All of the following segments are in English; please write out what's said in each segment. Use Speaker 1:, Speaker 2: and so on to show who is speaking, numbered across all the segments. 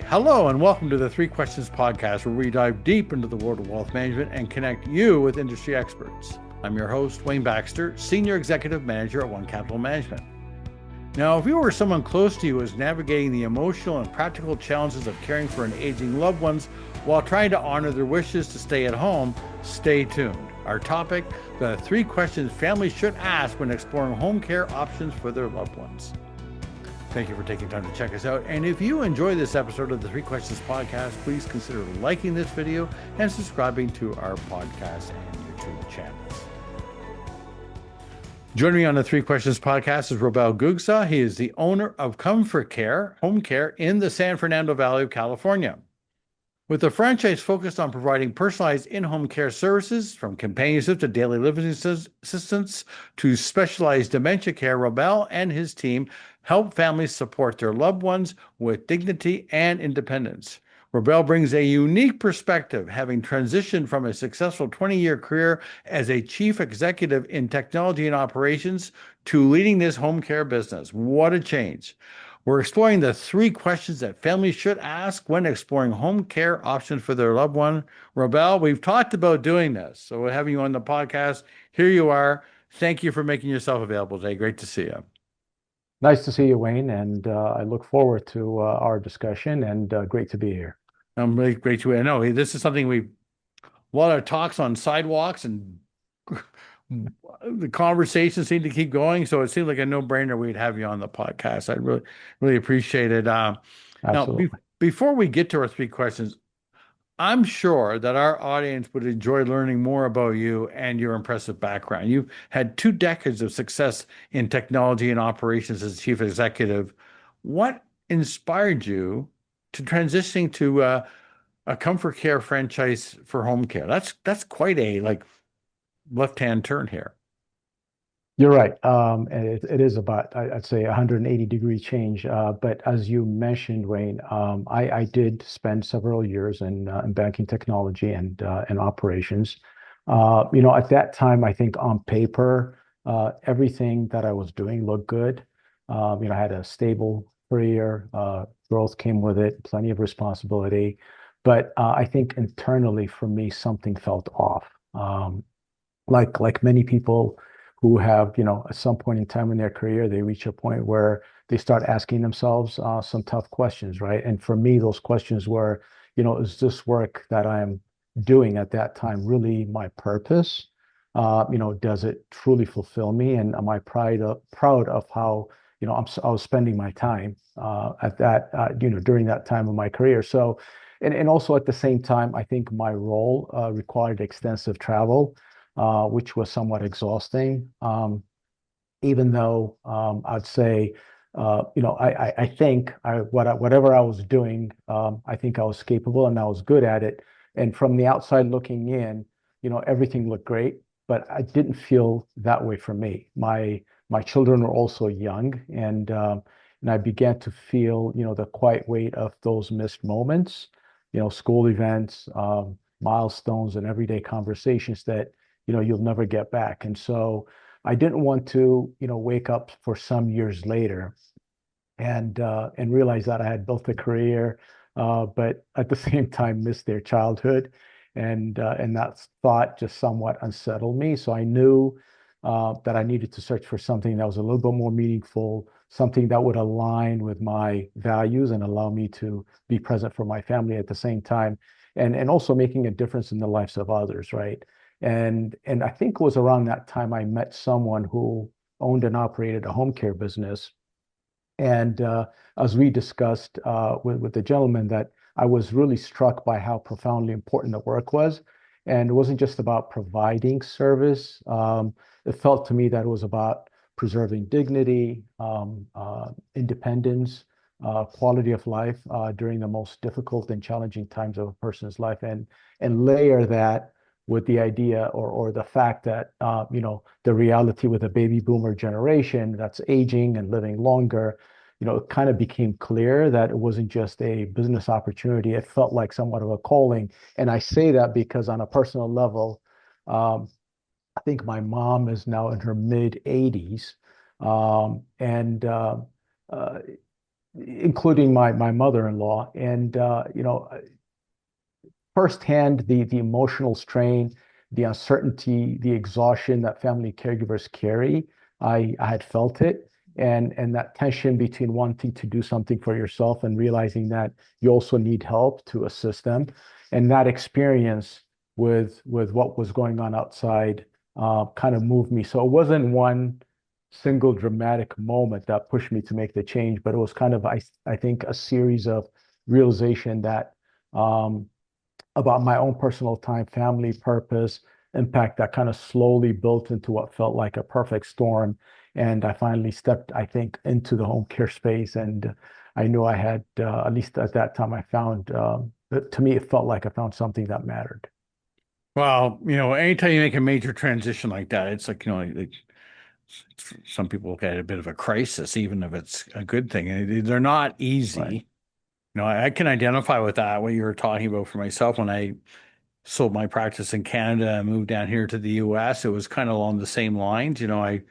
Speaker 1: Hello, and welcome to the Three Questions Podcast, where we dive deep into the world of wealth management and connect you with industry experts. I'm your host, Wayne Baxter, Senior Executive Manager at One Capital Management. Now, if you or someone close to you is navigating the emotional and practical challenges of caring for an aging loved ones while trying to honor their wishes to stay at home, stay tuned. Our topic, the three questions families should ask when exploring home care options for their loved ones. Thank you for taking time to check us out. And if you enjoy this episode of the Three Questions Podcast, please consider liking this video and subscribing to our podcast and YouTube channels. Joining me on the Three Questions Podcast is Robel Gugsa. He is the owner of Comfort Care Home Care in the San Fernando Valley of California. With a franchise focused on providing personalized in-home care services, from companionship to daily living assistance to specialized dementia care, Robel and his team help families support their loved ones with dignity and independence. Robel brings a unique perspective, having transitioned from a successful 20-year career as a chief executive in technology and operations to leading this home care business. What a change. We're exploring the three questions that families should ask when exploring home care options for their loved one. Robel, we've talked about doing this, so we're having you on the podcast. Here you are. Thank you for making yourself available today. Great to see you.
Speaker 2: Nice to see you, Wayne, and I look forward to our discussion, and great to be here.
Speaker 1: I'm really great to know. This is something a lot of talks on sidewalks, and the conversations seem to keep going. So it seemed like a no-brainer we'd have you on the podcast. I really, really appreciate it.
Speaker 2: Absolutely.
Speaker 1: Now, before we get to our three questions, I'm sure that our audience would enjoy learning more about you and your impressive background. You've had 2 decades of success in technology and operations as chief executive. What inspired you to transitioning to a Comfort Care franchise for home care? That's quite a left-hand turn here.
Speaker 2: You're right. And it is about, I'd say, 180-degree change. But as you mentioned, Wayne, I did spend several years in banking technology and operations. At that time, I think on paper, everything that I was doing looked good. I had a stable career, growth came with it, plenty of responsibility. But I think internally for me, something felt off. Like many people who have, at some point in time in their career, they reach a point where they start asking themselves some tough questions, right? And for me, those questions were, is this work that I'm doing at that time really my purpose? Does it truly fulfill me? And am I proud of how, I was spending my time at that, during that time of my career. So, and also at the same time, I think my role required extensive travel, which was somewhat exhausting. Even though I'd say, I think whatever I was doing, I think I was capable and I was good at it. And from the outside looking in, everything looked great, but I didn't feel that way for me. My children were also young, and I began to feel, the quiet weight of those missed moments, school events, milestones, and everyday conversations that you'll never get back. And so I didn't want to, wake up for some years later and realize that I had built a career, but at the same time missed their childhood, and that thought just somewhat unsettled me. So I knew that I needed to search for something that was a little bit more meaningful, something that would align with my values and allow me to be present for my family at the same time, and also making a difference in the lives of others, right? And I think it was around that time I met someone who owned and operated a home care business. And as we discussed with the gentleman, that I was really struck by how profoundly important the work was. And it wasn't just about providing service. It felt to me that it was about preserving dignity, independence, quality of life during the most difficult and challenging times of a person's life, and layer that with the idea or the fact that the reality with a baby boomer generation that's aging and living longer, it kind of became clear that it wasn't just a business opportunity. It felt like somewhat of a calling. And I say that because on a personal level, I think my mom is now in her mid 80s. And including my mother-in-law. And firsthand, the emotional strain, the uncertainty, the exhaustion that family caregivers carry, I had felt it. And that tension between wanting to do something for yourself and realizing that you also need help to assist them. And that experience with what was going on outside kind of moved me. So it wasn't one single dramatic moment that pushed me to make the change, but it was kind of, I think, a series of realization that about my own personal time, family, purpose, impact that kind of slowly built into what felt like a perfect storm. And I finally stepped, I think, into the home care space. And I knew I had, at least at that time, I found, to me, it felt like I found something that mattered.
Speaker 1: Well, anytime you make a major transition like that, it's like, some people look at it a bit of a crisis, even if it's a good thing. And they're not
Speaker 2: Right.
Speaker 1: easy. I can identify with that, what you were talking about for myself when I sold my practice in Canada and moved down here to the US. It was kind of along the same lines. I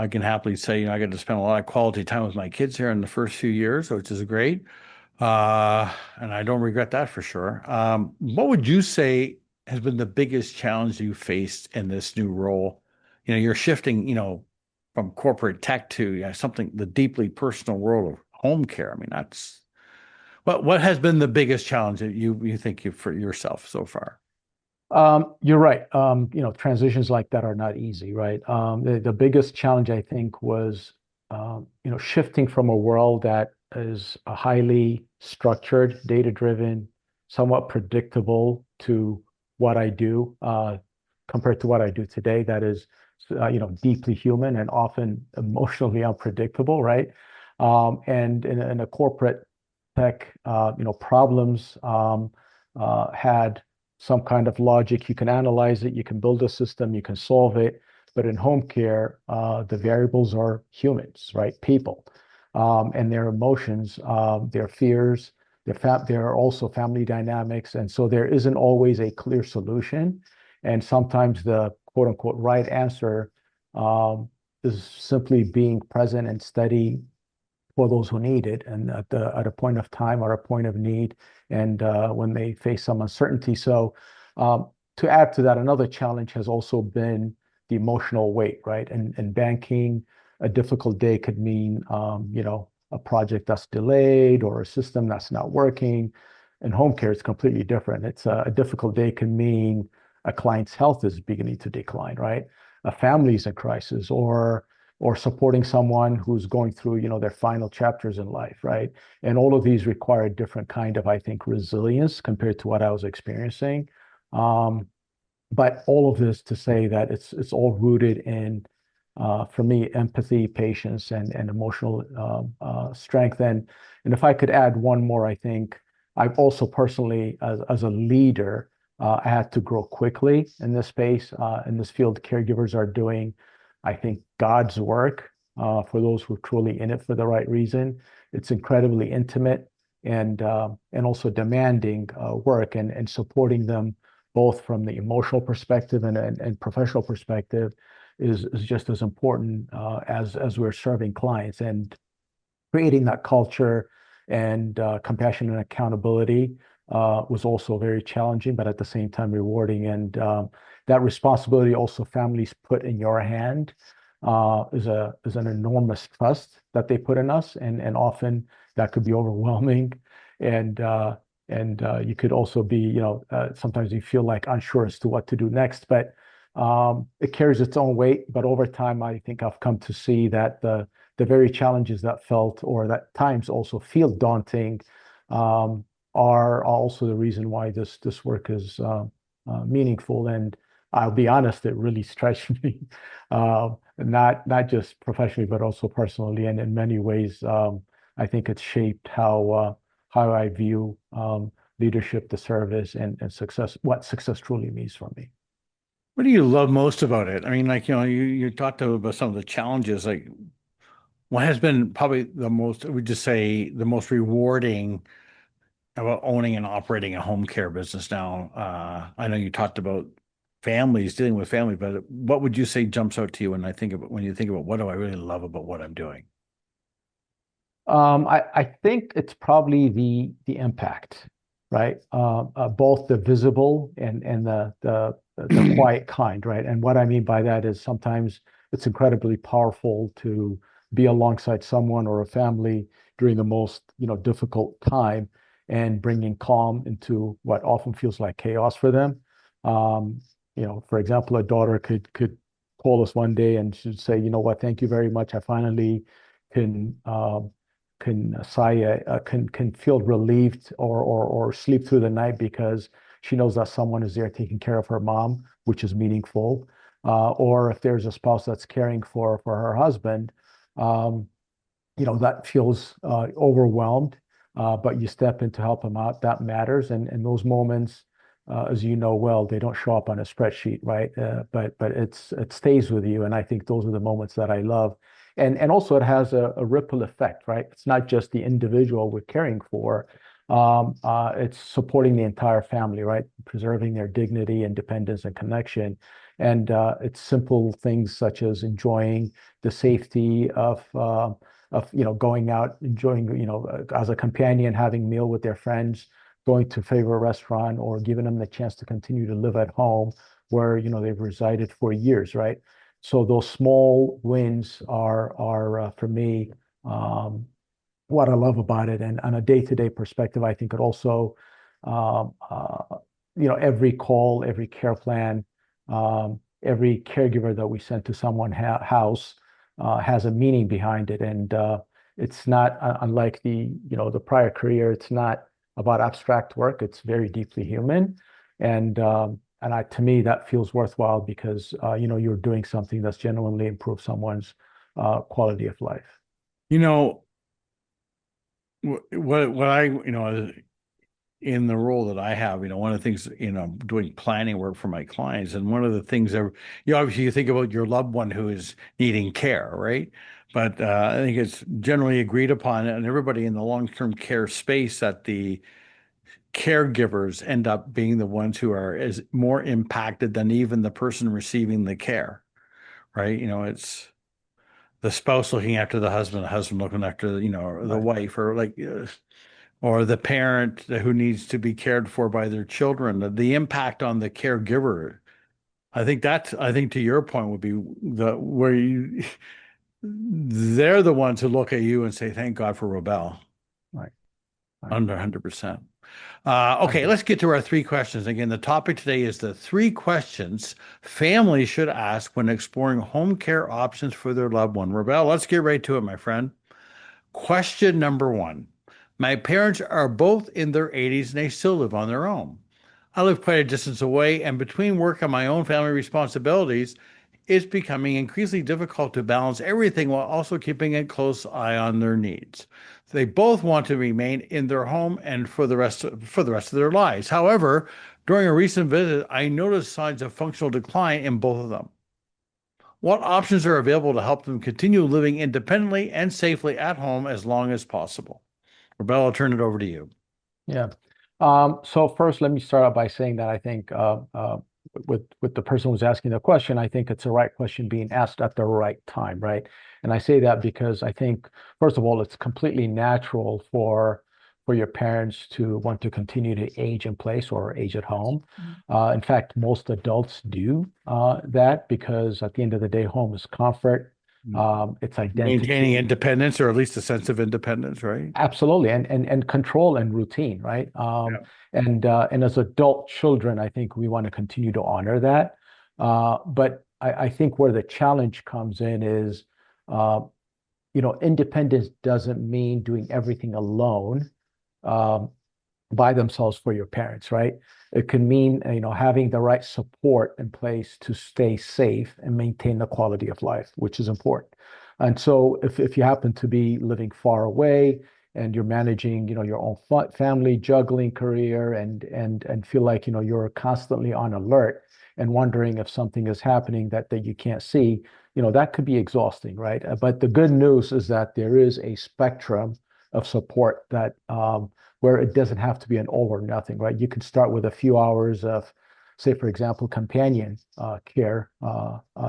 Speaker 1: can happily say, I got to spend a lot of quality time with my kids here in the first few years, which is great. And I don't regret that for sure. What would you say has been the biggest challenge you faced in this new role? You're shifting, from corporate tech to something, the deeply personal world of home care. I mean, that's what has been the biggest challenge that you think for yourself so far?
Speaker 2: You're right. Transitions like that are not easy, right? The biggest challenge I think was, shifting from a world that is a highly structured, data-driven, somewhat predictable to what I do, compared to what I do today, that is, deeply human and often emotionally unpredictable, right? And in a corporate tech, problems had some kind of logic. You can analyze it, you can build a system, you can solve it. But in home care, the variables are humans, right? People, and their emotions, their fears, there are also family dynamics. And so there isn't always a clear solution. And sometimes the quote unquote right answer is simply being present and steady for those who need it and at a point of time or a point of need and when they face some uncertainty. So to add to that, another challenge has also been the emotional weight, right? And banking, a difficult day could mean a project that's delayed or a system that's not working. In home care, it's completely different. It's a difficult day can mean a client's health is beginning to decline, right? A family's in crisis, or supporting someone who's going through, their final chapters in life, right? And all of these require a different kind of, I think, resilience compared to what I was experiencing. Um, but all of this to say that it's all rooted in, for me, empathy, patience, and emotional strength. And if I could add one more, I think I've also personally, as a leader, I had to grow quickly in this space, in this field. Caregivers are doing, I think, God's work for those who are truly in it for the right reason. It's incredibly intimate and also demanding work, and supporting them both from the emotional perspective and professional perspective is just as important as we're serving clients. And creating that culture and compassion and accountability was also very challenging, but at the same time rewarding. And that responsibility also families put in your hand is an enormous trust that they put in us, and often that could be overwhelming, and you could also be, sometimes you feel like unsure as to what to do next, but it carries its own weight. But over time, I think I've come to see that the very challenges that felt or that times also feel daunting are also the reason why this work is meaningful. And I'll be honest, it really stretched me, not just professionally, but also personally. And in many ways, I think it's shaped how I view leadership, the service, and success, what success truly means for me.
Speaker 1: What do you love most about it? I mean, like, you talked about some of the challenges. Like, what has been probably the most, I would just say, the most rewarding about owning and operating a home care business now? I know you talked about families, dealing with family, but what would you say jumps out to you when you think about what do I really love about what I'm doing?
Speaker 2: I think it's probably the impact, right? Both the visible and the quiet kind, right? And what I mean by that is sometimes it's incredibly powerful to be alongside someone or a family during the most, difficult time and bringing calm into what often feels like chaos for them. Um, for example, a daughter could call us one day and she'd say, you know what, thank you very much. I finally can can feel relieved or sleep through the night because she knows that someone is there taking care of her mom, which is meaningful. Or if there's a spouse that's caring for her husband, um, that feels overwhelmed. But you step in to help them out. That matters, and those moments, as you know well, they don't show up on a spreadsheet, right? But it stays with you, and I think those are the moments that I love. And also it has a ripple effect, right? It's not just the individual we're caring for. It's supporting the entire family, right? Preserving their dignity, independence, and connection. And it's simple things such as enjoying the safety of going out, enjoying as a companion, having meal with their friends, going to favorite restaurant, or giving them the chance to continue to live at home where they've resided for years, right? So those small wins are for me what I love about it. And on a day-to-day perspective, I think it also um, uh, every call, every care plan, every caregiver that we send to someone's house has a meaning behind it. And it's not unlike the prior career. It's not about abstract work. It's very deeply human. And to me, that feels worthwhile because you're doing something that's genuinely improved someone's quality of life.
Speaker 1: You know, what I, in the role that I have, one of the things, doing planning work for my clients, and one of the things that, obviously you think about your loved one who is needing care, right? But I think it's generally agreed upon, and everybody in the long-term care space, that the caregivers end up being the ones who are is more impacted than even the person receiving the care, right? It's the spouse looking after the husband looking after, the
Speaker 2: Right.
Speaker 1: wife, or the parent who needs to be cared for by their children. The impact on the caregiver. I think to your point would be the where you they're the ones who look at you and say, "Thank God for Robel."
Speaker 2: Right. Right.
Speaker 1: Under 100%.
Speaker 2: I
Speaker 1: Okay,
Speaker 2: agree.
Speaker 1: let's get to our three questions. Again, the topic today is the three questions families should ask when exploring home care options for their loved one. Robel, let's get right to it, my friend. Question number one. My parents are both in their 80s and they still live on their own. I live quite a distance away, and between work and my own family responsibilities, it's becoming increasingly difficult to balance everything while also keeping a close eye on their needs. They both want to remain in their home and for the rest of their lives. However, during a recent visit, I noticed signs of functional decline in both of them. What options are available to help them continue living independently and safely at home as long as possible? Rebecca, I'll turn it over to you.
Speaker 2: Yeah. So first, let me start out by saying that I think with the person who's asking the question, I think it's the right question being asked at the right time, right? And I say that because I think, first of all, it's completely natural for your parents to want to continue to age in place or age at home. In fact, most adults do that because at the end of the day, home is comfort, it's
Speaker 1: Maintaining
Speaker 2: identity.
Speaker 1: independence, or at least a sense of independence, right?
Speaker 2: Absolutely, and control and routine, right?
Speaker 1: Yeah.
Speaker 2: And as adult children, I think we want to continue to honor that. But I think where the challenge comes in is, uh, independence doesn't mean doing everything alone. Um, by themselves for your parents, right? It can mean, having the right support in place to stay safe and maintain the quality of life, which is important. And so if you happen to be living far away and you're managing, your own family, juggling career and feel like, you're constantly on alert and wondering if something is happening that you can't see, that could be exhausting, right? But the good news is that there is a spectrum of support that where it doesn't have to be an all or nothing, right? You could start with a few hours of say, for example, companion care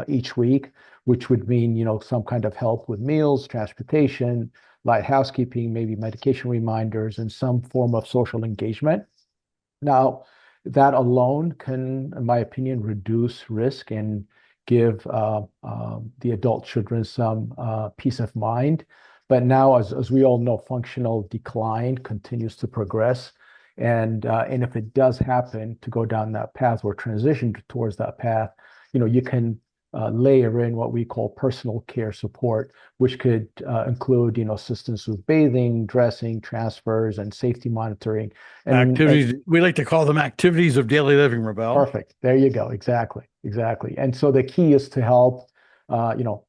Speaker 2: each week, which would mean, some kind of help with meals, transportation, light housekeeping, maybe medication reminders, and some form of social engagement. Now, that alone can, in my opinion, reduce risk and give the adult children some peace of mind. But now, as we all know, functional decline continues to progress. And if it does happen to go down that path or transition towards that path, you can layer in what we call personal care support, which could include, assistance with bathing, dressing, transfers, and safety monitoring. And
Speaker 1: Activities, we like to call them activities of daily living, Robel.
Speaker 2: perfect. There you go. Exactly. Exactly. And so the key is to help,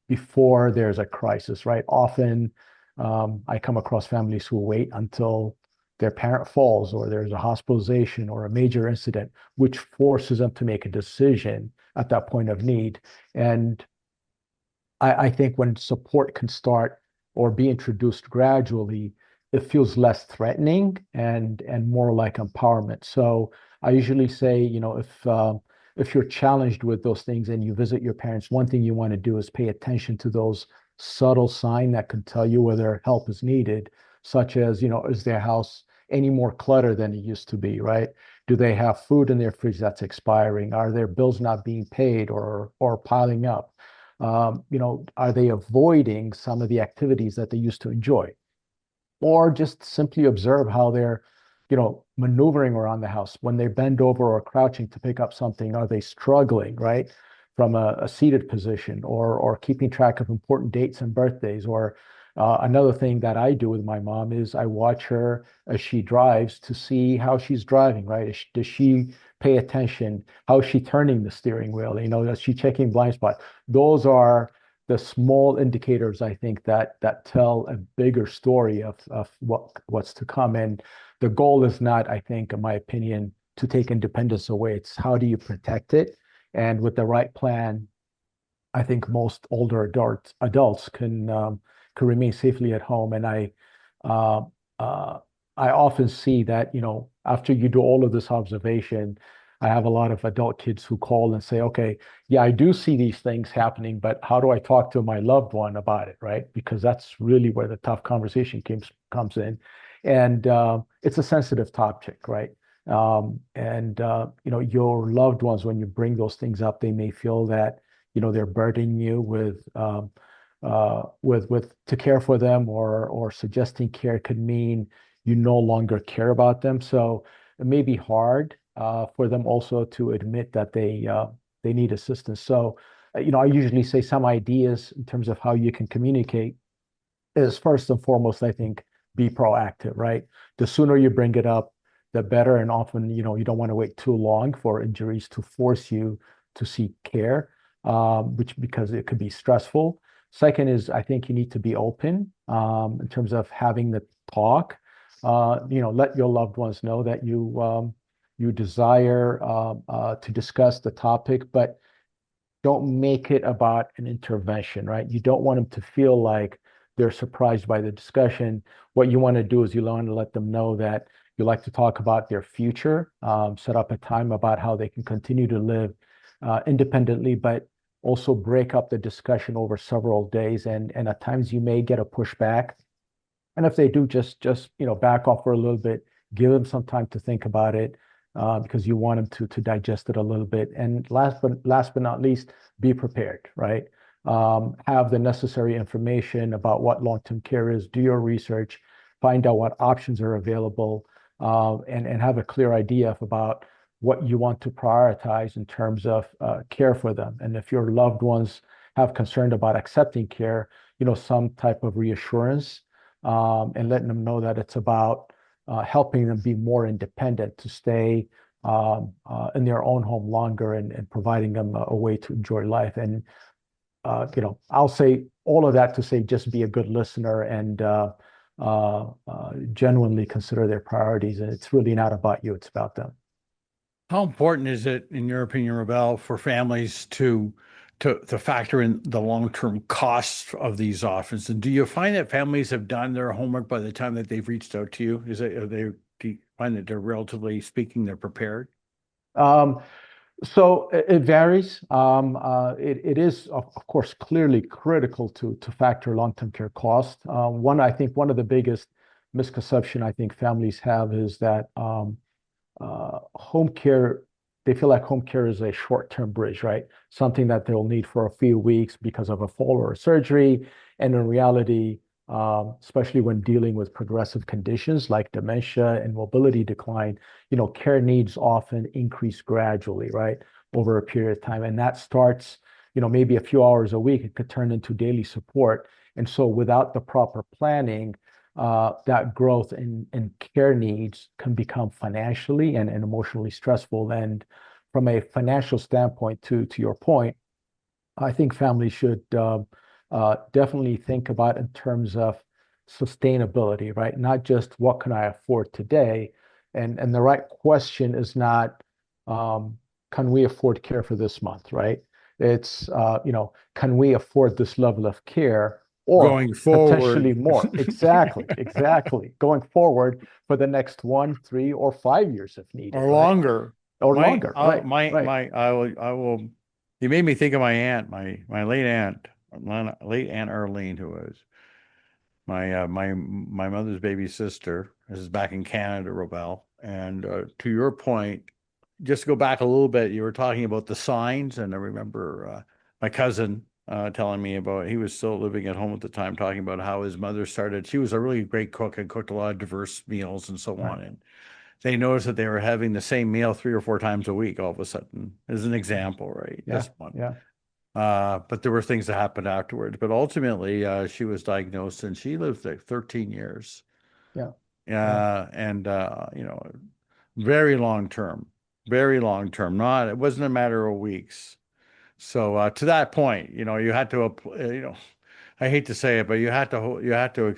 Speaker 2: before there's a crisis, right? Often, I come across families who wait until their parent falls or there's a hospitalization or a major incident, which forces them to make a decision at that point of need. And I think when support can start or be introduced gradually, it feels less threatening and more like empowerment. So I usually say, if you're challenged with those things and you visit your parents, one thing you want to do is pay attention to those subtle signs that can tell you whether help is needed, such as, is their house any more cluttered than it used to be, right? Do they have food in their fridge that's expiring? Are their bills not being paid or piling up? Are they avoiding some of the activities that they used to enjoy? Or just simply observe how they're, maneuvering around the house. When they bend over or crouching to pick up something, are they struggling, right? From a seated position or keeping track of important dates and birthdays. Or another thing that I do with my mom is I watch her as she drives to see how she's driving, right? Does she pay attention? How is she turning the steering wheel? Is she checking blind spot? Those are the small indicators, I think, that tell a bigger story of what's to come. And the goal is not, I think, in my opinion, to take independence away. It's how do you protect it? And with the right plan, I think most older adults can remain safely at home. And uh, I often see that, after you do all of this observation, I have a lot of adult kids who call and say, okay, yeah, I do see these things happening, but how do I talk to my loved one about it, right? Because that's really where the tough conversation comes in. And it's a sensitive topic, right? Your loved ones, when you bring those things up, they may feel that, they're burdening you with to care for them, or suggesting care could mean you no longer care about them. So it may be hard for them also to admit that they need assistance. So, I usually say some ideas in terms of how you can communicate is first and foremost, I think, be proactive, right? The sooner you bring it up, the better. And often, you don't want to wait too long for injuries to force you to seek care, which because it could be stressful. Second is, I think you need to be open in terms of having the talk. Let your loved ones know that you desire to discuss the topic, but don't make it about an intervention, right? You don't want them to feel like they're surprised by the discussion. What you want to do is you want to let them know that you like to talk about their future, set up a time about how they can continue to live independently, but also break up the discussion over several days. And at times you may get a pushback. And if they do, just back off for a little bit, give them some time to think about it, because you want them to digest it a little bit. And last but not least, be prepared, right? Have the necessary information about what long-term care is, do your research, find out what options are available, and have a clear idea about what you want to prioritize in terms of care for them. And if your loved ones have concern about accepting care, some type of reassurance, and letting them know that it's about helping them be more independent, to stay in their own home longer, and providing them a way to enjoy life. And I'll say all of that to say, just be a good listener and genuinely consider their priorities. And it's really not about you; it's about them.
Speaker 1: How important is it, in your opinion, Rebel, for families to factor in the long-term costs of these offers? And do you find that families have done their homework by the time that they've reached out to you? Do you find that they're, relatively speaking, they're prepared?
Speaker 2: Um, So it varies. It is, of course, clearly critical to factor long-term care cost. I think one of the biggest misconception I think families have is that home care, they feel like home care is a short-term bridge, right? Something that they'll need for a few weeks because of a fall or a surgery. And in reality, especially when dealing with progressive conditions like dementia and mobility decline, care needs often increase gradually, right, over a period of time. And that starts, maybe a few hours a week, it could turn into daily support. And so without the proper planning, that growth in care needs can become financially and emotionally stressful. And from a financial standpoint, to your point, I think families should definitely think about in terms of sustainability, right? Not just what can I afford today, and the right question is not can we afford care for this month, right? It's can we afford this level of care or
Speaker 1: Going
Speaker 2: potentially
Speaker 1: forward
Speaker 2: more? Exactly, exactly. Going forward for the next 1, 3, or 5 years if needed,
Speaker 1: or
Speaker 2: right?
Speaker 1: longer.
Speaker 2: Or longer, right? Right.
Speaker 1: I will. You made me think of my aunt, my late aunt, late Aunt Arlene, who was my mother's baby sister. This is back in Canada, Robel. And to your point, just to go back a little bit, you were talking about the signs, and I remember my cousin telling me about he was still living at home at the time, talking about how his mother started. She was a really great cook and cooked a lot of diverse meals and so
Speaker 2: Right.
Speaker 1: on. And they noticed that they were having the same meal 3 or 4 times a week all of a sudden, as an example, right?
Speaker 2: Yeah.
Speaker 1: Just one.
Speaker 2: Yeah.
Speaker 1: But there were things that happened afterwards. But ultimately, she was diagnosed and she lived like 13 years.
Speaker 2: Yeah. Yeah.
Speaker 1: And very long term, very long term. Not it wasn't a matter of weeks. So to that point, you had to, I hate to say it, but you had to,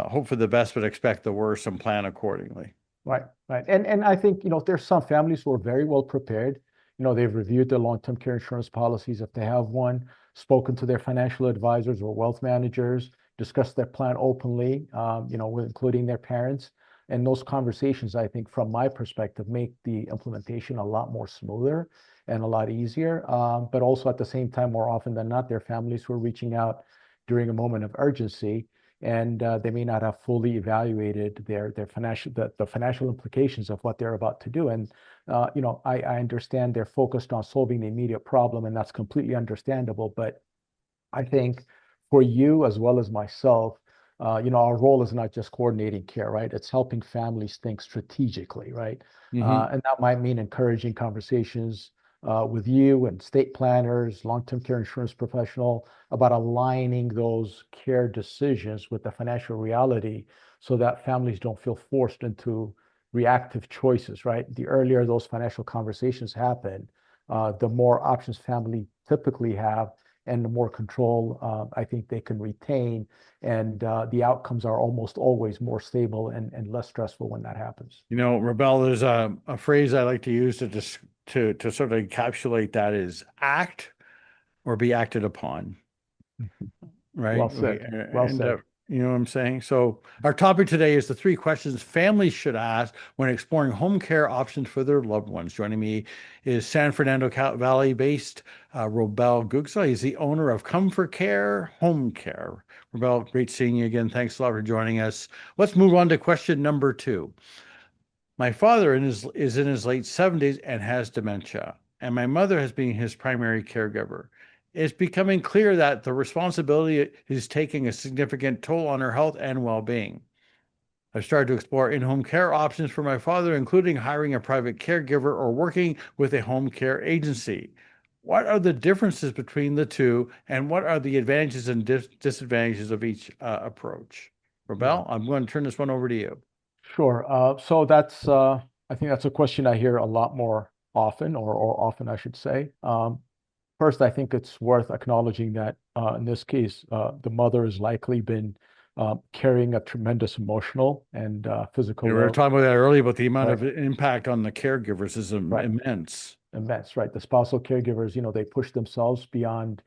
Speaker 1: hope for the best but expect the worst and plan accordingly.
Speaker 2: Right, right. And I think, there's some families who are very well prepared. They've reviewed their long-term care insurance policies if they have one, spoken to their financial advisors or wealth managers, discussed their plan openly, with including their parents. And those conversations, I think, from my perspective, make the implementation a lot more smoother and a lot easier. But also at the same time, more often than not, there are families who are reaching out during a moment of urgency and they may not have fully evaluated their financial the financial implications of what they're about to do. And I understand they're focused on solving the immediate problem, and that's completely understandable. But I think for you as well as myself, our role is not just coordinating care, right? It's helping families think strategically, right?
Speaker 1: Hmm.
Speaker 2: And that might mean encouraging conversations with you and state planners, long-term care insurance professional about aligning those care decisions with the financial reality so that families don't feel forced into reactive choices, right? The earlier those financial conversations happen, the more options family typically have and the more control I think they can retain. And the outcomes are almost always more stable and less stressful when that happens.
Speaker 1: Rebel, there's a phrase I like to use to just to sort of encapsulate that is act or be acted upon,
Speaker 2: Well
Speaker 1: right?
Speaker 2: said. Well said.
Speaker 1: You know what I'm saying? So our topic today is the 3 questions families should ask when exploring home care options for their loved ones. Joining me is San Fernando Valley-based Robel Gugsa. He's the owner of Comfort Care Home Care. Robel, great seeing you again. Thanks a lot for joining us. Let's move on to question number 2. My father is in his late 70s and has dementia, and my mother has been his primary caregiver. It's becoming clear that the responsibility is taking a significant toll on her health and well being. I've started to explore in home care options for my father, including hiring a private caregiver or working with a home care agency. What are the differences between the two, and what are the advantages and disadvantages of each approach?
Speaker 2: Yeah.
Speaker 1: Robel, I'm going to turn this one over to you.
Speaker 2: Sure. So I think that's a question I hear a lot more often, or often, I should say. First, I think it's worth acknowledging that in this case, the mother has likely been carrying a tremendous emotional and physical
Speaker 1: We were
Speaker 2: load.
Speaker 1: talking about that earlier, but the amount
Speaker 2: Right.
Speaker 1: of impact on the caregivers is
Speaker 2: Right.
Speaker 1: immense.
Speaker 2: Immense, right? The spousal caregivers, they push themselves beyond,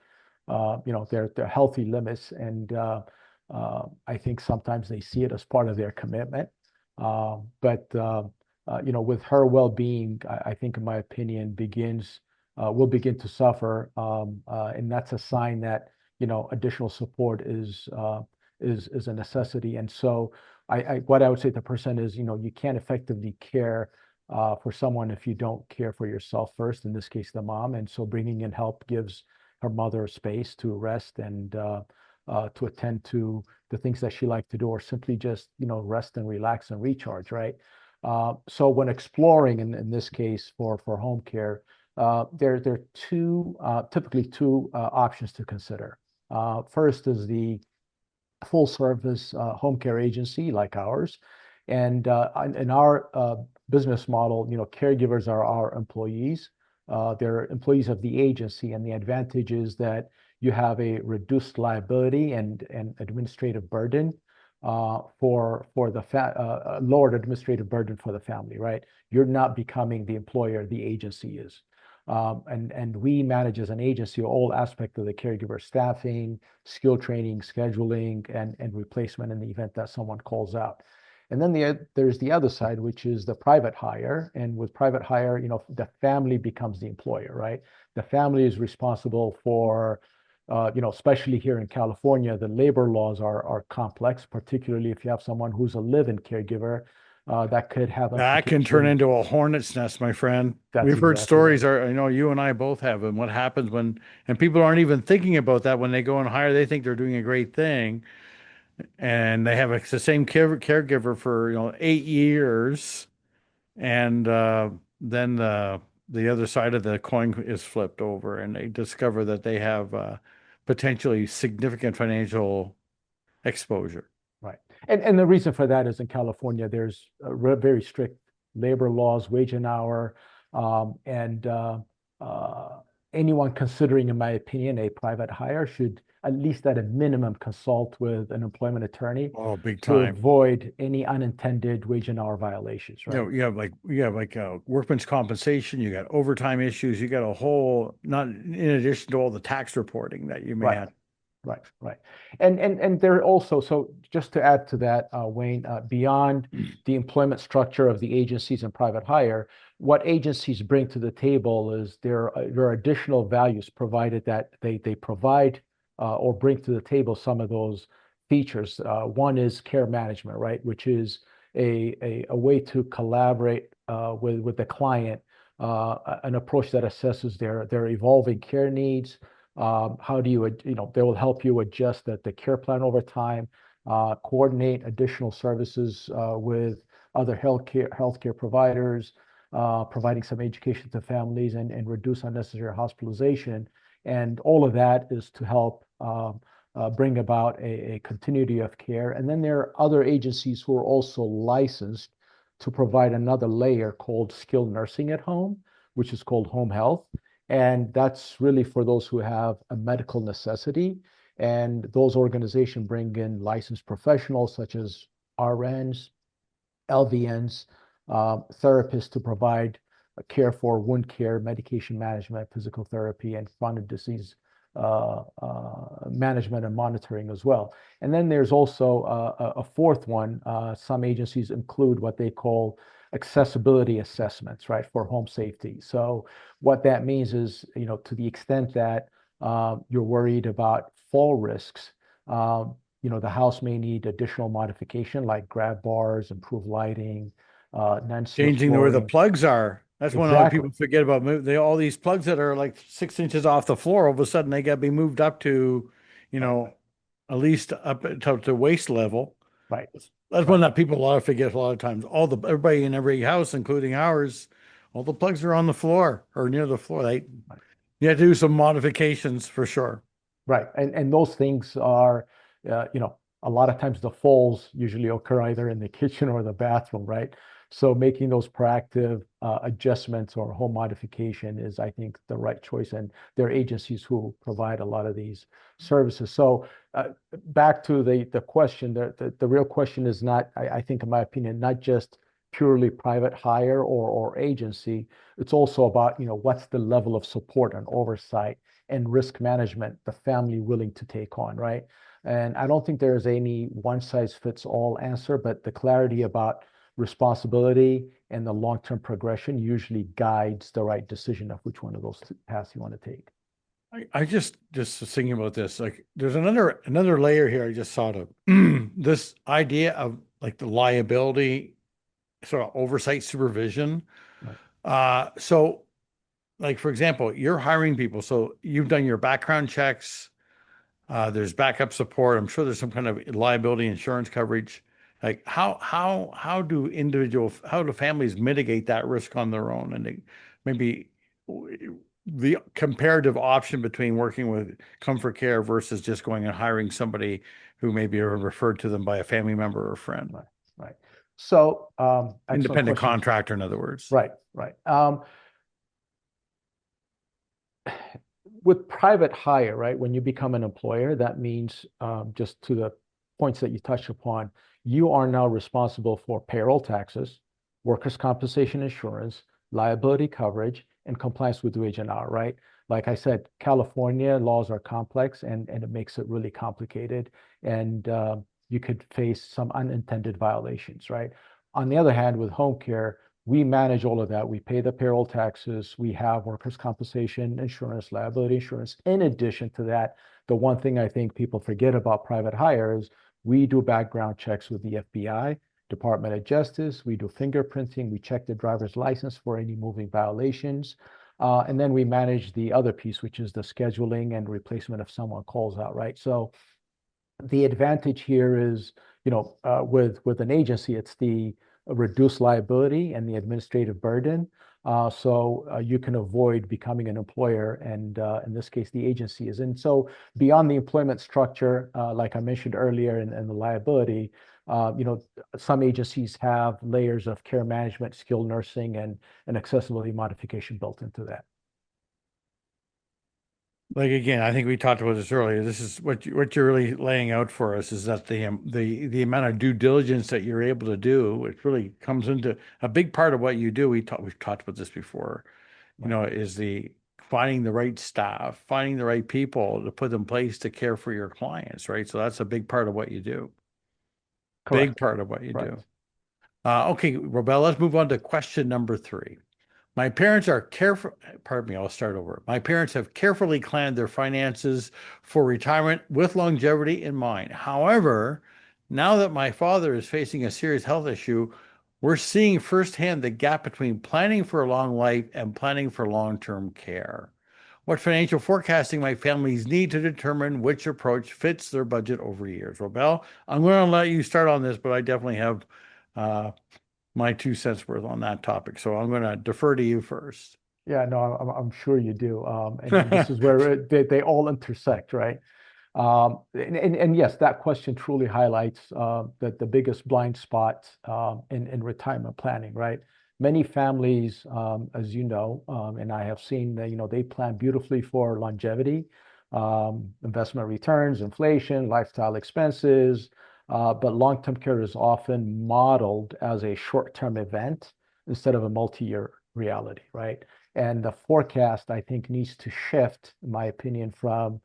Speaker 2: their healthy limits, and I think sometimes they see it as part of their commitment. But with her well-being, I think, in my opinion, will begin to suffer, and that's a sign that additional support is a necessity. And so, what I would say to the person is, you can't effectively care for someone if you don't care for yourself first. In this case, the mom, and so bringing in help gives her mother space to rest and to attend to the things that she liked to do, or simply just rest and relax and recharge, right? So when exploring, in this case for home care, there are typically two options to consider. First is the full service home care agency like ours. And in our business model, caregivers are our employees. They're employees of the agency, and the advantage is that you have a reduced liability and administrative burden for the lowered administrative burden for the family, right? You're not becoming the employer, the agency is. And we manage as an agency all aspects of the caregiver staffing, skill training, scheduling, and replacement in the event that someone calls out. And then there's the other side, which is the private hire. And with private hire, the family becomes the employer, right? The family is responsible for, especially here in California, the labor laws are complex, particularly if you have someone who's a live-in caregiver. That could have
Speaker 1: That can turn
Speaker 2: implications.
Speaker 1: into a hornet's nest, my friend.
Speaker 2: That's
Speaker 1: We've heard
Speaker 2: exactly
Speaker 1: stories,
Speaker 2: right.
Speaker 1: I know you and I both have, and what happens and people aren't even thinking about that when they go and hire, they think they're doing a great thing. And they have the same caregiver for, 8 years. And then the other side of the coin is flipped over, and they discover that they have potentially significant financial exposure.
Speaker 2: Right. And the reason for that is in California, there's very strict labor laws, wage and hour, and anyone considering, in my opinion, a private hire should at least at a minimum consult with an employment attorney
Speaker 1: Oh, big
Speaker 2: to
Speaker 1: time.
Speaker 2: avoid any unintended wage and hour violations, right?
Speaker 1: You have like workman's compensation, you got overtime issues, you got a whole, not in addition to all the tax reporting that you may
Speaker 2: Right.
Speaker 1: have.
Speaker 2: Right, right. And there also, so just to add to that, Wayne, beyond the employment structure of the agencies and private hire, what agencies bring to the table is there are additional values provided that they provide or bring to the table some of those features. One is care management, right, which is a way to collaborate with the client, an approach that assesses their evolving care needs. How do you, they will help you adjust the care plan over time, coordinate additional services with other healthcare providers, providing some education to families and reduce unnecessary hospitalization. And all of that is to help bring about a continuity of care. And then there are other agencies who are also licensed to provide another layer called skilled nursing at home, which is called home health. And that's really for those who have a medical necessity. And those organizations bring in licensed professionals such as RNs, LVNs, therapists to provide care for wound care, medication management, physical therapy, and chronic disease management and monitoring as well. And then there's also a fourth one. Some agencies include what they call accessibility assessments, right, for home safety. So what that means is, to the extent that you're worried about fall risks, the house may need additional modification like grab bars, improved lighting, non-slip
Speaker 1: Changing where the
Speaker 2: flooring.
Speaker 1: plugs are. That's one other
Speaker 2: Exactly.
Speaker 1: people forget about. All these plugs that are like 6 inches off the floor, all of a sudden they got to be moved up to, you
Speaker 2: Right.
Speaker 1: know, at least up to waist level.
Speaker 2: Right.
Speaker 1: That's one
Speaker 2: Right.
Speaker 1: that people a lot of forget a lot of times. Everybody in every house, including ours, all the plugs are on the floor or near the floor.
Speaker 2: Right.
Speaker 1: You have to do some modifications for sure.
Speaker 2: Right. And those things are, a lot of times the falls usually occur either in the kitchen or the bathroom, right? So making those proactive adjustments or home modification is, I think, the right choice. And there are agencies who provide a lot of these services. So back to the question, the real question is not, I think, in my opinion, not just purely private hire or agency. It's also about, what's the level of support and oversight and risk management the family willing to take on, right? And I don't think there's any one size fits all answer, but the clarity about responsibility and the long-term progression usually guides the right decision of which one of those paths you want to take.
Speaker 1: I just was thinking about this. Like, there's another layer here I just thought of. This idea of like the liability sort of oversight supervision.
Speaker 2: Right.
Speaker 1: So like, for example, you're hiring people, so you've done your background checks. There's backup support. I'm sure there's some kind of liability insurance coverage. Like, how do families mitigate that risk on their own? And maybe the comparative option between working with Comfort Care versus just going and hiring somebody who maybe are referred to them by a family member or friend.
Speaker 2: Right. Right. So,
Speaker 1: Independent
Speaker 2: question.
Speaker 1: contractor, in other words.
Speaker 2: Right. Right. With private hire, right, when you become an employer, that means just to the points that you touched upon, you are now responsible for payroll taxes, workers' compensation insurance, liability coverage, and compliance with wage and hour, right? Like I said, California laws are complex and it makes it really complicated. And you could face some unintended violations, right? On the other hand, with home care, we manage all of that. We pay the payroll taxes. We have workers' compensation insurance, liability insurance. In addition to that, the one thing I think people forget about private hire is we do background checks with the FBI, Department of Justice. We do fingerprinting. We check the driver's license for any moving violations. And then we manage the other piece, which is the scheduling and replacement if someone calls out, right? So the advantage here is, with an agency, it's the reduced liability and the administrative burden. So you can avoid becoming an employer, and in this case, the agency is. And so beyond the employment structure, like I mentioned earlier, and the liability, some agencies have layers of care management, skilled nursing, and accessibility modification built into that.
Speaker 1: Like, again, I think we talked about this earlier. This is what you're really laying out for us, is that the amount of due diligence that you're able to do, it really comes into a big part of what you do. We've talked about this before, is the finding the right staff, finding the right people to put in place to care for your clients, right? So that's a big part of what you do.
Speaker 2: Correct.
Speaker 1: Big part of what you
Speaker 2: Right.
Speaker 1: do. Okay, Robel, let's move on to question number 3. My parents are careful, pardon me, I'll start over. My parents have carefully planned their finances for retirement with longevity in mind. However, now that my father is facing a serious health issue, we're seeing firsthand the gap between planning for a long life and planning for long-term care. What financial forecasting might families need to determine which approach fits their budget over years? Robel, I'm going to let you start on this, but I definitely have my 2 cents worth on that topic. So I'm going to defer to you first.
Speaker 2: Yeah, no, I'm sure you do. And this is where they all intersect, right? And yes, that question truly highlights the biggest blind spot in retirement planning, right? Many families, as you know, and I have seen that, they plan beautifully for longevity, investment returns, inflation, lifestyle expenses, but long-term care is often modeled as a short-term event instead of a multi-year reality, right? And the forecast, I think, needs to shift, in my opinion, from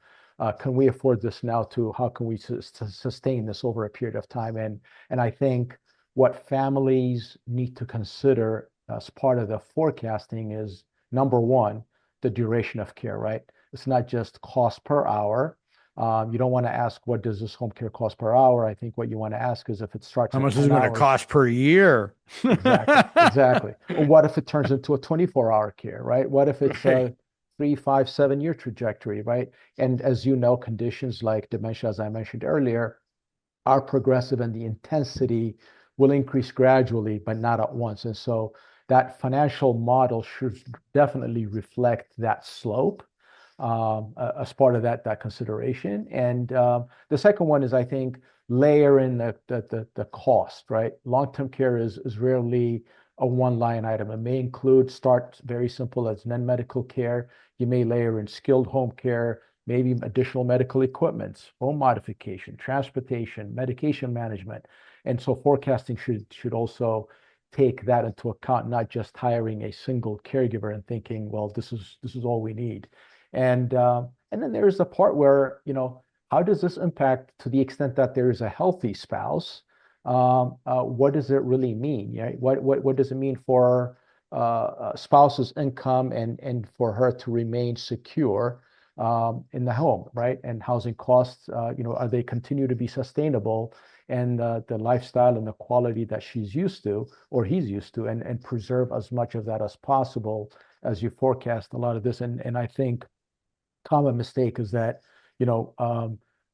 Speaker 2: can we afford this now to how can we sustain this over a period of time? And I think what families need to consider as part of the forecasting is, number one, the duration of care, right? It's not just cost per hour. You don't want to ask, what does this home care cost per hour? I think what you want to ask is, if it starts
Speaker 1: How
Speaker 2: at
Speaker 1: much is
Speaker 2: 10
Speaker 1: it going to
Speaker 2: hours,
Speaker 1: cost per year?
Speaker 2: Exactly, exactly. Or what if it turns into a 24-hour care, right? What if it's
Speaker 1: Right.
Speaker 2: a 3, 5, 7-year trajectory, right? And as you know, conditions like dementia, as I mentioned earlier, are progressive, and the intensity will increase gradually, but not at once. And so that financial model should definitely reflect that slope as part of that consideration. And the second one is, I think, layer in the cost, right? Long-term care is rarely a one line item. It may start very simple as non-medical care. You may layer in skilled home care, maybe additional medical equipment, home modification, transportation, medication management. And so forecasting should also take that into account, not just hiring a single caregiver and thinking, well, this is all we need. And then there's the part where, how does this impact, to the extent that there is a healthy spouse, what does it really mean? Right? What does it mean for spouse's income and for her to remain secure in the home, right? And housing costs, are they continue to be sustainable and the lifestyle and the quality that she's used to or he's used to, and preserve as much of that as possible as you forecast a lot of this. And I think common mistake is that, you know,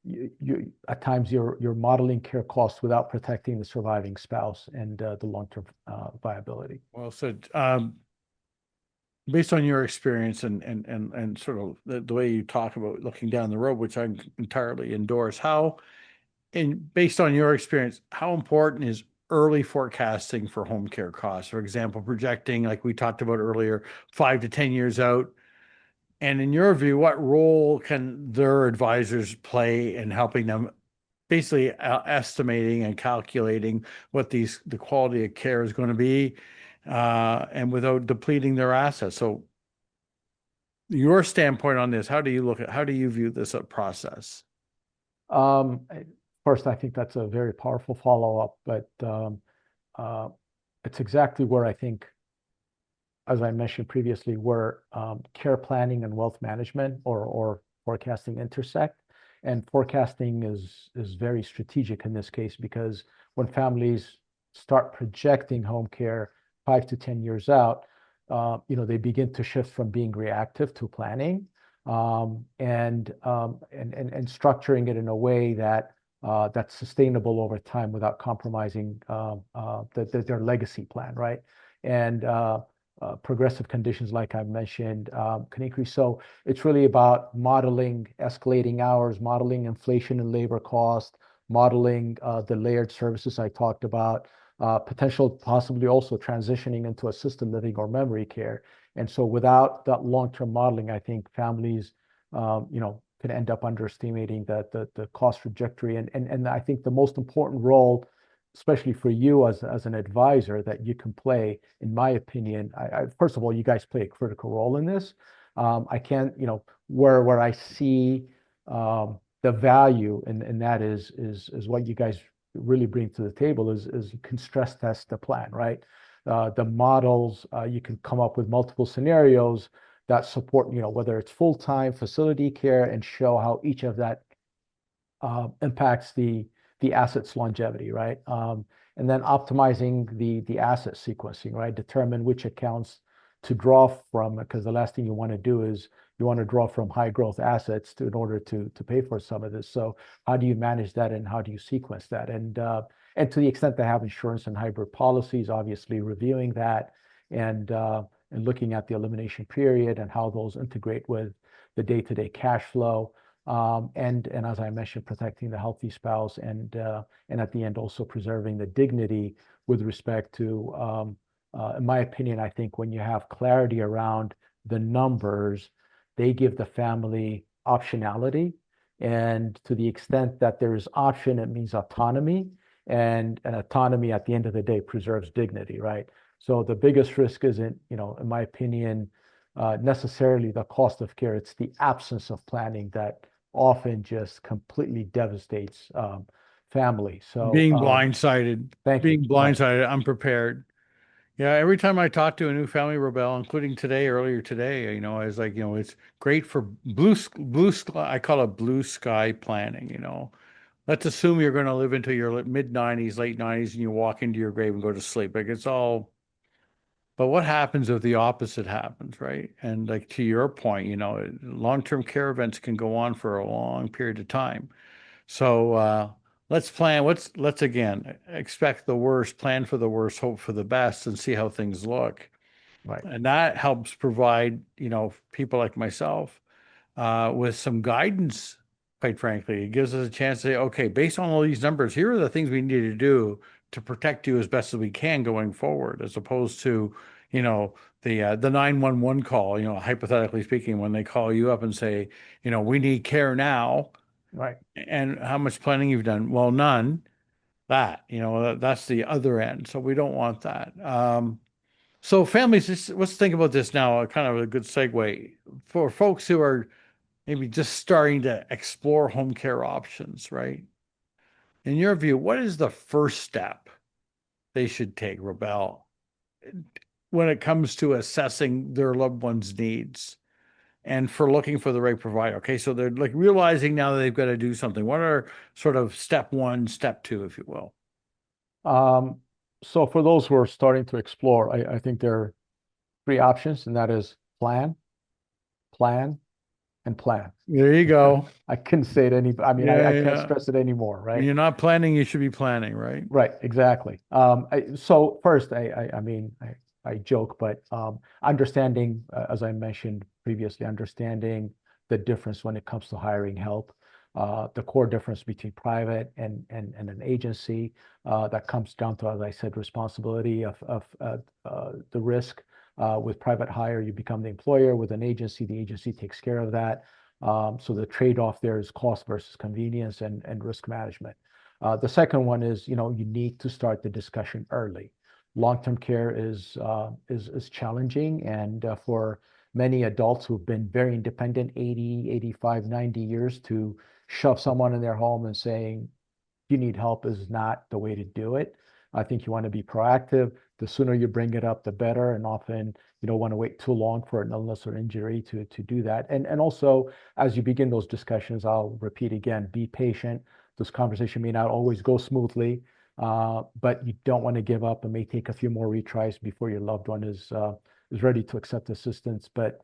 Speaker 2: you at times you're modeling care costs without protecting the surviving spouse and the long-term viability.
Speaker 1: Well said. Based on your experience and sort of the way you talk about looking down the road, which I entirely endorse, and based on your experience, how important is early forecasting for home care costs? For example, projecting, like we talked about earlier, 5 to 10 years out. And in your view, what role can their advisors play in helping them basically estimating and calculating what the quality of care is going to be, and without depleting their assets? So your standpoint on this, how do you view this process?
Speaker 2: Um, First, I think that's a very powerful follow-up, but uh, it's exactly where I think, as I mentioned previously, where care planning and wealth management or forecasting intersect. And forecasting is very strategic in this case because when families start projecting home care 5 to 10 years out, they begin to shift from being reactive to planning, and structuring it in a way that that's sustainable over time without compromising their legacy plan, right? And progressive conditions, like I mentioned, can increase. So it's really about modeling escalating hours, modeling inflation and labor cost, modeling the layered services I talked about, potential possibly also transitioning into assisted living or memory care. And so without that long-term modeling, I think families, can end up underestimating the cost trajectory. And I think the most important role, especially for you as an advisor, that you can play, in my opinion, first of all, you guys play a critical role in this. I can't, where I see the value, and that is what you guys really bring to the table is you can stress test the plan, right? The models, you can come up with multiple scenarios that support, whether it's full-time facility care, and show how each of that impacts the asset's longevity, right? And then optimizing the asset sequencing, right? Determine which accounts to draw from, because the last thing you want to do is you want to draw from high growth assets in order to pay for some of this. So how do you manage that and how do you sequence that? And to the extent they have insurance and hybrid policies, obviously reviewing that and looking at the elimination period and how those integrate with the day-to-day cash flow. And as I mentioned, protecting the healthy spouse and at the end also preserving the dignity with respect to, in my opinion, I think when you have clarity around the numbers, they give the family optionality. And to the extent that there is option, it means autonomy. And autonomy at the end of the day preserves dignity, right? So the biggest risk isn't, in my opinion, necessarily the cost of care. It's the absence of planning that often just completely devastates family. So
Speaker 1: Being blindsided,
Speaker 2: thank you.
Speaker 1: being blindsided, unprepared. Yeah, every time I talk to a new family, Rebel, including today, earlier today, I was like, it's great for blue sky. I call it blue sky planning. Let's assume you're going to live into your mid 90s, late 90s, and you walk into your grave and go to sleep. Like it's all, but what happens if the opposite happens, right? And like to your point, long-term care events can go on for a long period of time. So let's plan. Let's again expect the worst, plan for the worst, hope for the best, and see how things look.
Speaker 2: Right.
Speaker 1: And that helps provide, people like myself with some guidance. Quite frankly, it gives us a chance to say, okay, based on all these numbers, here are the things we need to do to protect you as best as we can going forward, as opposed to, the 911 call. Hypothetically speaking, when they call you up and say, we need care now
Speaker 2: Right.
Speaker 1: and how much planning you've done. Well, none. That's the other end. So we don't want that. So families, let's think about this now. Kind of a good segue for folks who are maybe just starting to explore home care options, right? In your view, what is the first step they should take, Robel, when it comes to assessing their loved one's needs and for looking for the right provider? Okay, so they're like realizing now that they've got to do something. What are sort of step one, step two, if you will?
Speaker 2: Um, so for those who are starting to explore, I think there are three options, and that is plan, plan, and plan.
Speaker 1: There you go.
Speaker 2: I couldn't say it any, I mean,
Speaker 1: Yeah,
Speaker 2: I
Speaker 1: yeah,
Speaker 2: can't
Speaker 1: yeah.
Speaker 2: stress it anymore,
Speaker 1: When
Speaker 2: right?
Speaker 1: you're not planning, you should be planning, right?
Speaker 2: Right, exactly. So first, I mean, I joke, but understanding, as I mentioned previously, understanding the difference when it comes to hiring help, the core difference between private and an agency, that comes down to, as I said, responsibility of the risk. With private hire, you become the employer. With an agency, the agency takes care of that. So the trade-off there is cost versus convenience and risk management. The second one is, you need to start the discussion early. Long-term care is challenging, and for many adults who've been very independent, 80, 85, 90 years, to shove someone in their home and saying, you need help is not the way to do it. I think you want to be proactive. The sooner you bring it up, the better. And often you don't want to wait too long for an illness or injury to do that. And also, as you begin those discussions, I'll repeat again, be patient. This conversation may not always go smoothly, but you don't want to give up. It may take a few more retries before your loved one is ready to accept assistance. But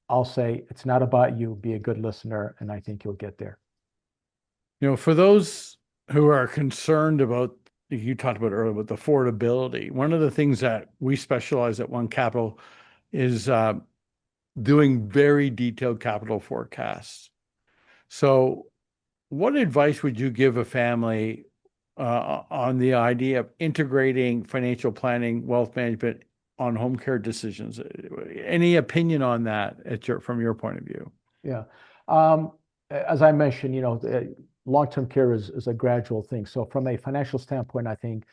Speaker 2: I'll say it's not about you. Be a good listener, and I think you'll get there.
Speaker 1: For those who are concerned about, you talked about earlier, with affordability, one of the things that we specialize at One Capital is doing very detailed capital forecasts. So, what advice would you give a family on the idea of integrating financial planning, wealth management on home care decisions? Any opinion on that from your point of view?
Speaker 2: Yeah. Um, as I mentioned, long-term care is a gradual thing. So from a financial standpoint, I think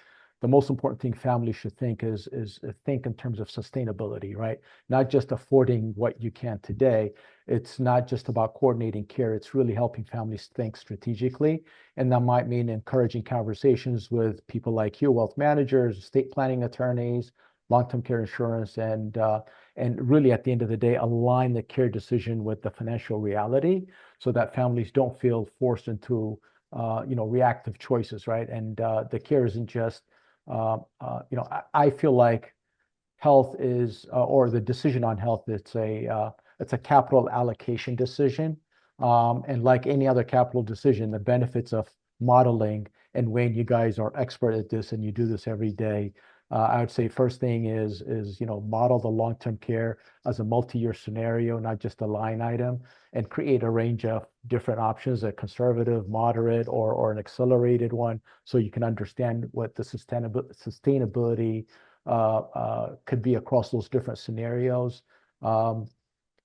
Speaker 2: the most important thing families should think is think in terms of sustainability, right? Not just affording what you can today. It's not just about coordinating care. It's really helping families think strategically. And that might mean encouraging conversations with people like you, wealth managers, estate planning attorneys, long-term care insurance, and really at the end of the day, align the care decision with the financial reality so that families don't feel forced into reactive choices, right? And the care isn't just I feel like health is or the decision on health, it's a capital allocation decision. And like any other capital decision, the benefits of modeling, and Wayne, you guys are expert at this and you do this every day. I would say first thing is model the long-term care as a multi-year scenario, not just a line item, and create a range of different options, a conservative, moderate, or an accelerated one, so you can understand what the sustainability could be across those different scenarios. Um,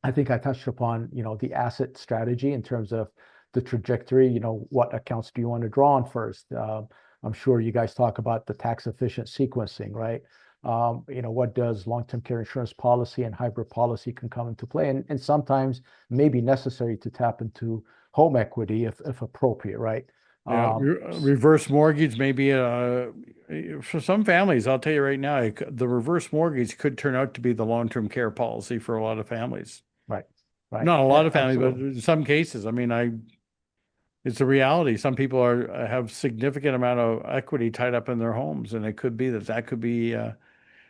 Speaker 2: I think I touched upon, the asset strategy in terms of the trajectory, what accounts do you want to draw on first? I'm sure you guys talk about the tax efficient sequencing, right? What does long-term care insurance policy and hybrid policy can come into play? And sometimes may be necessary to tap into home equity if appropriate, right?
Speaker 1: Yeah, reverse mortgage maybe for some families, I'll tell you right now, the reverse mortgage could turn out to be the long-term care policy for a lot of families.
Speaker 2: Right, right.
Speaker 1: Not a lot of families, but
Speaker 2: Absolutely.
Speaker 1: in some cases. I mean, it's a reality. Some people have significant amount of equity tied up in their homes, and it could be that could be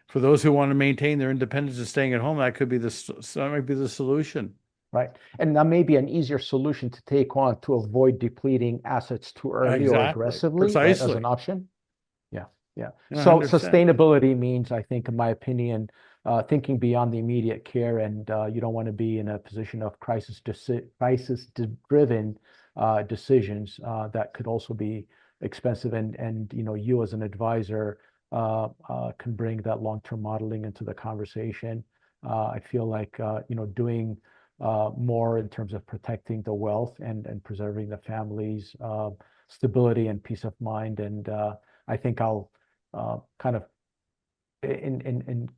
Speaker 1: for those who want to maintain their independence and staying at home, that could be that might be the solution.
Speaker 2: Right. And that may be an easier solution to take on to avoid depleting assets too early or
Speaker 1: Exactly,
Speaker 2: aggressively, right, as an
Speaker 1: precisely.
Speaker 2: option. Yeah, yeah.
Speaker 1: Yeah,
Speaker 2: So
Speaker 1: 100%.
Speaker 2: sustainability means, I think, in my opinion, thinking beyond the immediate care, and you don't want to be in a position of crisis-driven decisions that could also be expensive. And you as an advisor can bring that long-term modeling into the conversation. I feel like doing more in terms of protecting the wealth and preserving the family's stability and peace of mind. And I think I'll kind of, in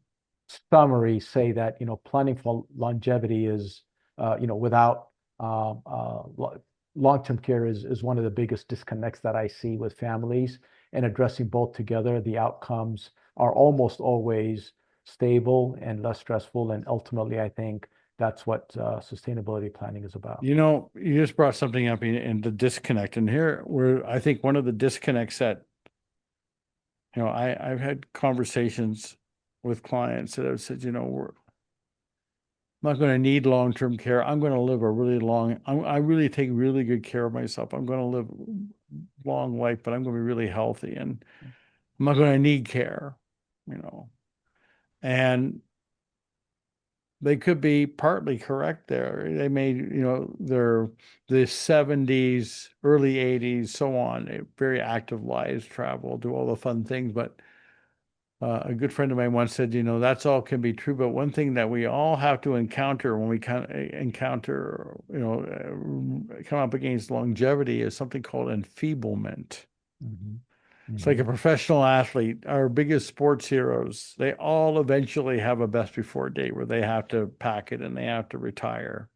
Speaker 2: summary, say that planning for longevity is without long-term care is one of the biggest disconnects that I see with families, and addressing both together, the outcomes are almost always stable and less stressful. And ultimately, I think that's what sustainability planning is about.
Speaker 1: You just brought something up in the disconnect, and here where I think one of the disconnects that, I've had conversations with clients that have said, I'm not going to need long-term care. I'm going to live a really I really take really good care of myself. I'm going to live long life, but I'm going to be really healthy, and I'm not going to need care, and they could be partly correct there. They may, they're the 70s, early 80s, so on, very active lives, travel, do all the fun things. But a good friend of mine once said, that's all can be true. But one thing that we all have to encounter when we encounter, come up against longevity is something called enfeeblement.
Speaker 2: Mm-hmm.
Speaker 1: It's like a professional athlete, our biggest sports heroes, they all eventually have a best before date where they have to pack it and they have to retire.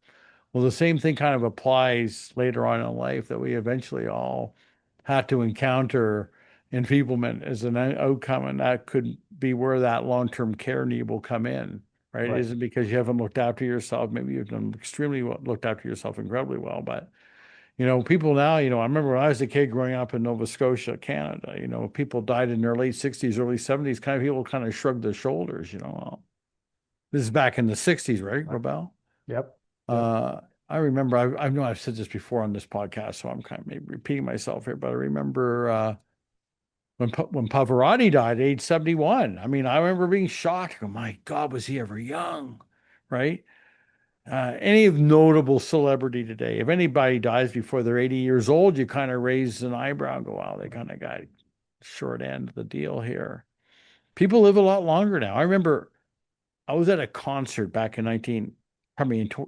Speaker 1: Well, the same thing kind of applies later on in life, that we eventually all have to encounter enfeeblement as an outcome. And that could be where that long-term care need will come in, right? It isn't because you haven't looked after yourself. Maybe you've done extremely well, looked after yourself incredibly well, but people now, I remember when I was a kid growing up in Nova Scotia, Canada, people died in their late 60s, early 70s, people kind of shrugged their shoulders, well, this is back in the 60s, right, Robel?
Speaker 2: Yep.
Speaker 1: I remember, I know I've said this before on this podcast, so I'm kind of maybe repeating myself here, but I remember when Pavarotti died at age 71. I mean, I remember being shocked. Oh my God, was he ever young, right? Any notable celebrity today, if anybody dies before they're 80 years old, you kind of raise an eyebrow and go, wow, they kind of got short end of the deal here. People live a lot longer now. I remember I was at a concert back in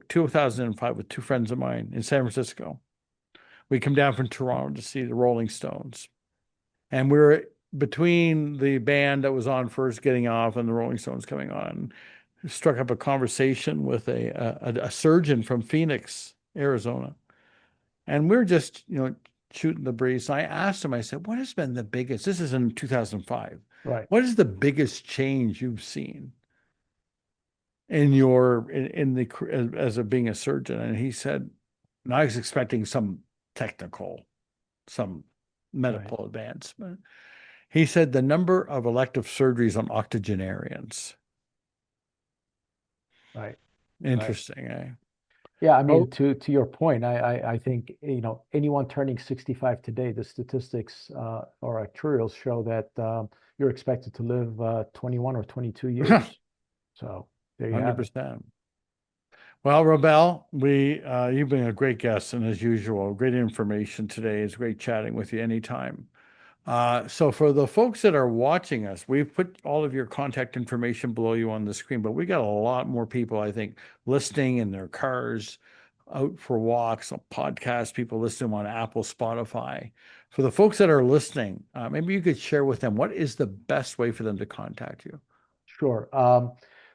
Speaker 1: 2005 with two friends of mine in San Francisco. We come down from Toronto to see the Rolling Stones. And we were between the band that was on first getting off and the Rolling Stones coming on. Struck up a conversation with a surgeon from Phoenix, Arizona. And we're just, shooting the breeze. And I asked him, I said, what has been the biggest, this is in 2005.
Speaker 2: Right.
Speaker 1: What is the biggest change you've seen in as being a surgeon? And he said, and I was expecting some medical advancement. He said the number of elective surgeries on octogenarians.
Speaker 2: Right.
Speaker 1: Interesting, eh?
Speaker 2: Yeah, I mean, to your point, I think, anyone turning 65 today, the statistics or actuarials show that you're expected to live 21 or 22 years. So there you 100%. Have it.
Speaker 1: Well, Robel, you've been a great guest, and as usual, great information today. It's great chatting with you anytime. So for the folks that are watching us, we've put all of your contact information below you on the screen, but we got a lot more people, I think, listening in their cars, out for walks, on podcasts, people listening on Apple, Spotify. For the folks that are listening, maybe you could share with them, what is the best way for them to contact you?
Speaker 2: Sure.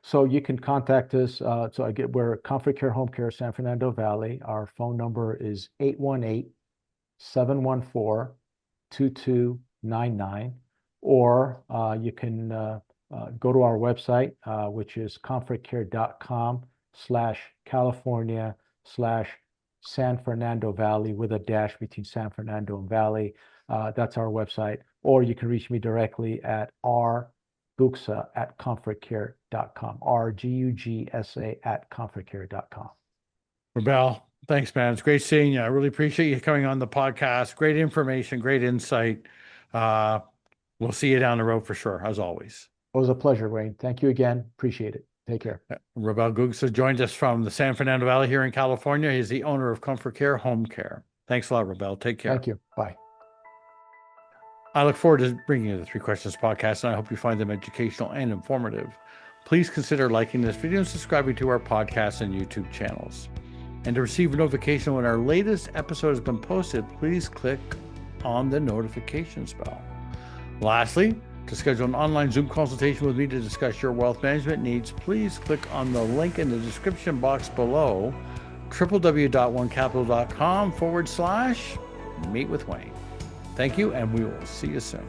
Speaker 2: So you can contact us. We're Comfort Care Home Care, San Fernando Valley. Our phone number is 818-714-2299, or you can go to our website, which is comfortcare.com/California/San Fernando Valley, with a dash between San Fernando and Valley. That's our website. Or you can reach me directly at rgugsa@comfortcare.com, rgugsa@comfortcare.com.
Speaker 1: Robel, thanks, man. It's great seeing you. I really appreciate you coming on the podcast. Great information, great insight. We'll see you down the road for sure, as always.
Speaker 2: It was a pleasure, Wayne. Thank you again. Appreciate it. Take care.
Speaker 1: Robel Gugsa joined us from the San Fernando Valley here in California. He's the owner of Comfort Care Home Care. Thanks a lot, Robel. Take care.
Speaker 2: Thank you. Bye.
Speaker 1: I look forward to bringing you the Three Questions podcast, and I hope you find them educational and informative. Please consider liking this video and subscribing to our podcast and YouTube channels. And to receive a notification when our latest episode has been posted, please click on the notifications bell. Lastly, to schedule an online Zoom consultation with me to discuss your wealth management needs, please click on the link in the description box below, www.onecapital.com/meet with Wayne. Thank you, and we will see you soon.